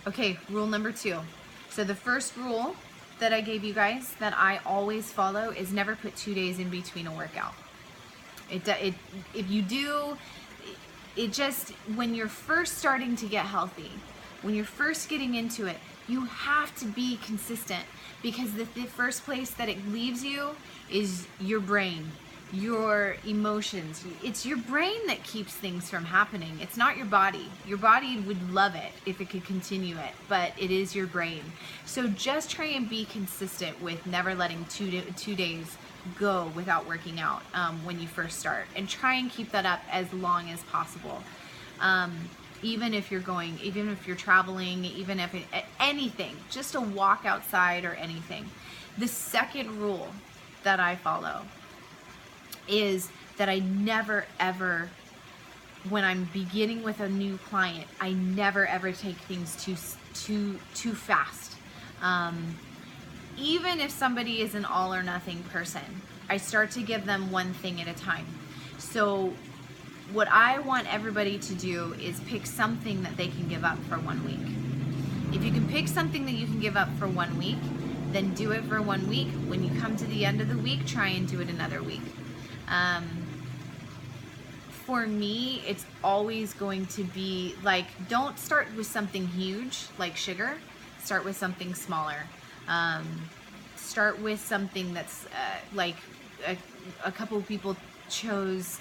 Okay, rule number 2. So the first rule that I gave you guys that I always follow is never put 2 days in between a workout. If you do, it just, when you're first starting to get healthy, when you're first getting into it, you have to be consistent, because the first place that it leaves you is your brain, your emotions. It's your brain that keeps things from happening. It's not your body. Your body would love it if it could continue it, but it is your brain. So just try and be consistent with never letting 2 days go without working out when you first start, and try and keep that up as long as possible. Even if you're traveling, even if anything, just a walk outside or anything. The second rule that I follow is that I never ever, when I'm beginning with a new client, I never ever take things too fast. Even if somebody is an all or nothing person, I start to give them one thing at a time. So what I want everybody to do is pick something that they can give up for 1 week. If you can pick something that you can give up for 1 week, then do it for 1 week. When you come to the end of the week, try and do it another week. For me, it's always going to be like, don't start with something huge like sugar. Start with something smaller. Start with something that's like a couple of people chose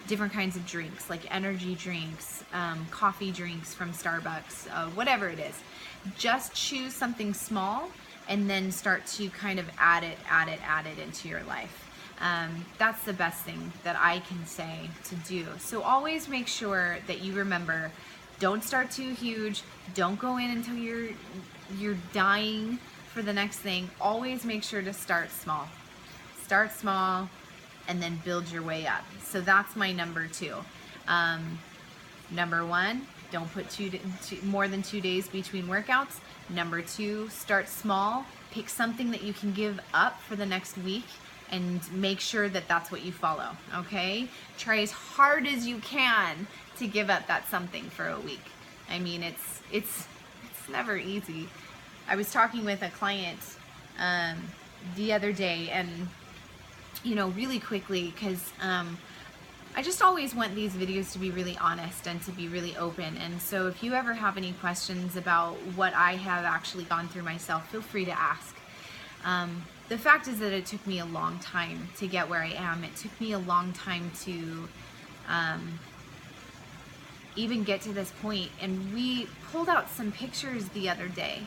different kinds of drinks, like energy drinks, coffee drinks from Starbucks, whatever it is. Just choose something small and then start to kind of add it into your life. That's the best thing that I can say to do. So always make sure that you remember, don't start too huge. Don't go in until you're dying for the next thing. Always make sure to start small. Start small and then build your way up. So that's my number 2. Number 1, don't put more than 2 days between workouts. Number 2, start small. Pick something that you can give up for the next week and make sure that that's what you follow, okay? Try as hard as you can to give up that something for a week. I mean, it's never easy. I was talking with a client the other day, and really quickly, because I just always want these videos to be really honest and to be really open. And so if you ever have any questions about what I have actually gone through myself, feel free to ask. The fact is that it took me a long time to get where I am. It took me a long time to even get to this point. And we pulled out some pictures the other day.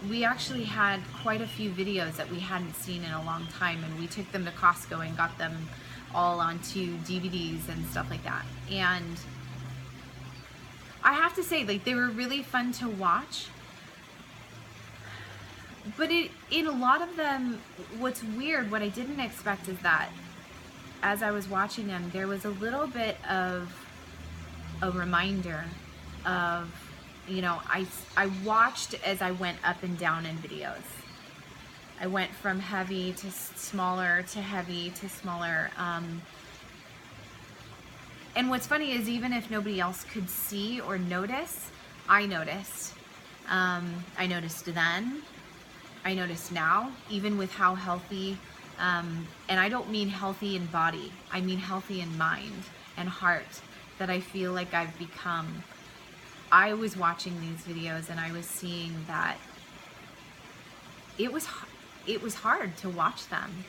We actually had quite a few videos that we hadn't seen in a long time, and we took them to Costco and got them all onto DVDs and stuff like that. And I have to say, like, they were really fun to watch. But in a lot of them, what's weird, what I didn't expect is that as I was watching them, there was a little bit of a reminder of, I watched as I went up and down in videos. I went from heavy to smaller to heavy to smaller. And what's funny is, even if nobody else could see or notice, I noticed. I noticed then. I notice now, even with how healthy, and I don't mean healthy in body, I mean healthy in mind and heart, that I feel like I've become. I was watching these videos and I was seeing that it was hard to watch them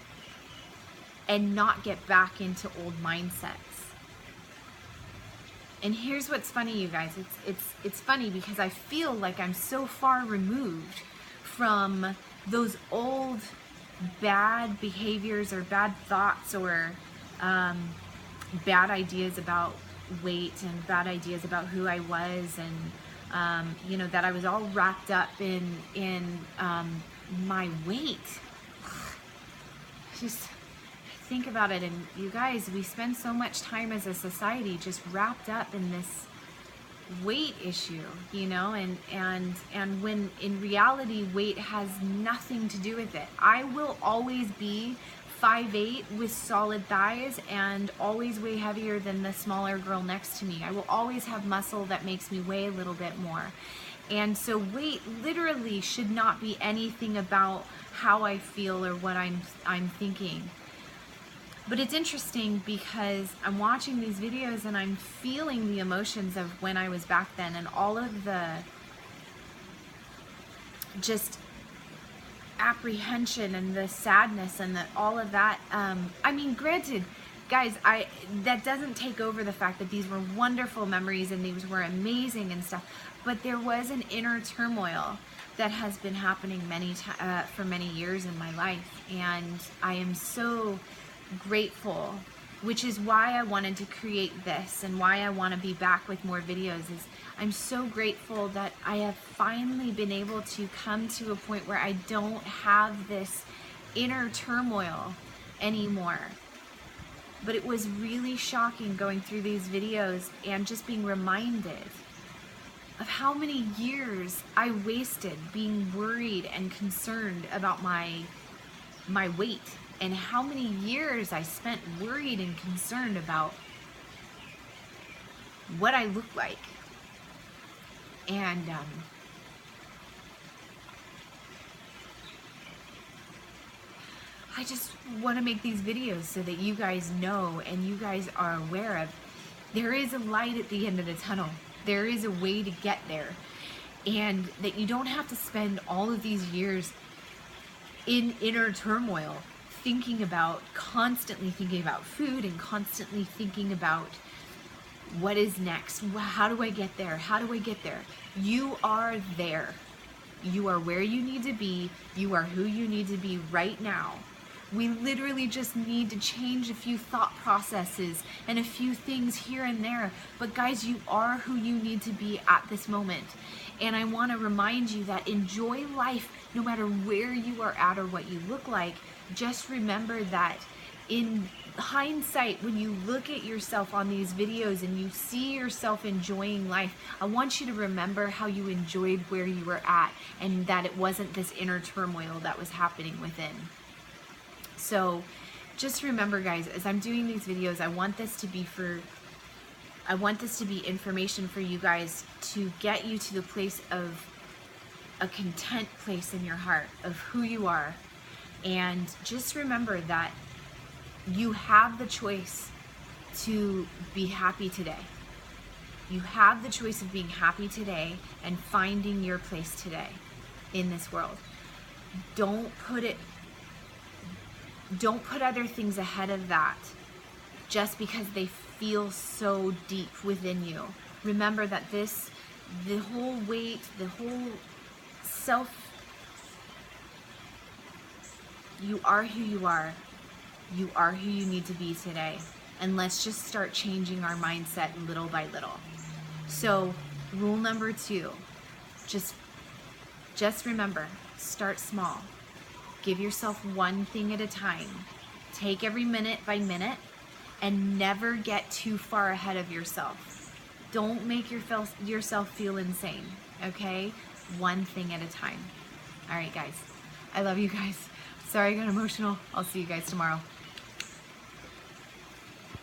and not get back into old mindsets. And here's what's funny, you guys. It's funny because I feel like I'm so far removed from those old bad behaviors or bad thoughts or bad ideas about weight and bad ideas about who I was, and that I was all wrapped up in my weight. Just think about it, and you guys, we spend so much time as a society just wrapped up in this weight issue, and when in reality weight has nothing to do with it. I will always be 5'8" with solid thighs and always way heavier than the smaller girl next to me. I will always have muscle that makes me weigh a little bit more. And so weight literally should not be anything about how I feel or what I'm thinking. But it's interesting because I'm watching these videos and I'm feeling the emotions of when I was back then, and all of the just apprehension and the sadness and all of that. I mean, granted, guys, that doesn't take over the fact that these were wonderful memories and these were amazing and stuff, but there was an inner turmoil that has been happening for many years in my life, and I am so grateful, which is why I wanted to create this and why I want to be back with more videos. Is I'm so grateful that I have finally been able to come to a point where I don't have this inner turmoil anymore. But it was really shocking going through these videos and just being reminded of how many years I wasted being worried and concerned about my weight, and how many years I spent worried and concerned about what I look like. And I just want to make these videos so that you guys know and you guys are aware of there is a light at the end of the tunnel. There is a way to get there, and that you don't have to spend all of these years in inner turmoil constantly thinking about food and constantly thinking about what is next. How do I get there? How do I get there? You are there. You are where you need to be. You are who you need to be right now. We literally just need to change a few thought processes and a few things here and there. But guys, you are who you need to be at this moment. And I want to remind you that enjoy life no matter where you are at or what you look like. Just remember that in hindsight, when you look at yourself on these videos and you see yourself enjoying life, I want you to remember how you enjoyed where you were at, and that it wasn't this inner turmoil that was happening within. So just remember, guys, as I'm doing these videos, I want this to be information for you guys to get you to the place of a content place in your heart of who you are. And just remember that you have the choice to be happy today. You have the choice of being happy today and finding your place today in this world. Don't put other things ahead of that just because they feel so deep within you. Remember that the whole weight, the whole self, you are who you are. You are who you need to be today. And let's just start changing our mindset little by little. So, rule number 2, just remember, start small. Give yourself one thing at a time. Take every minute by minute and never get too far ahead of yourself. Don't make yourself feel insane, okay? One thing at a time. All right, guys. I love you guys. Sorry I got emotional. I'll see you guys tomorrow.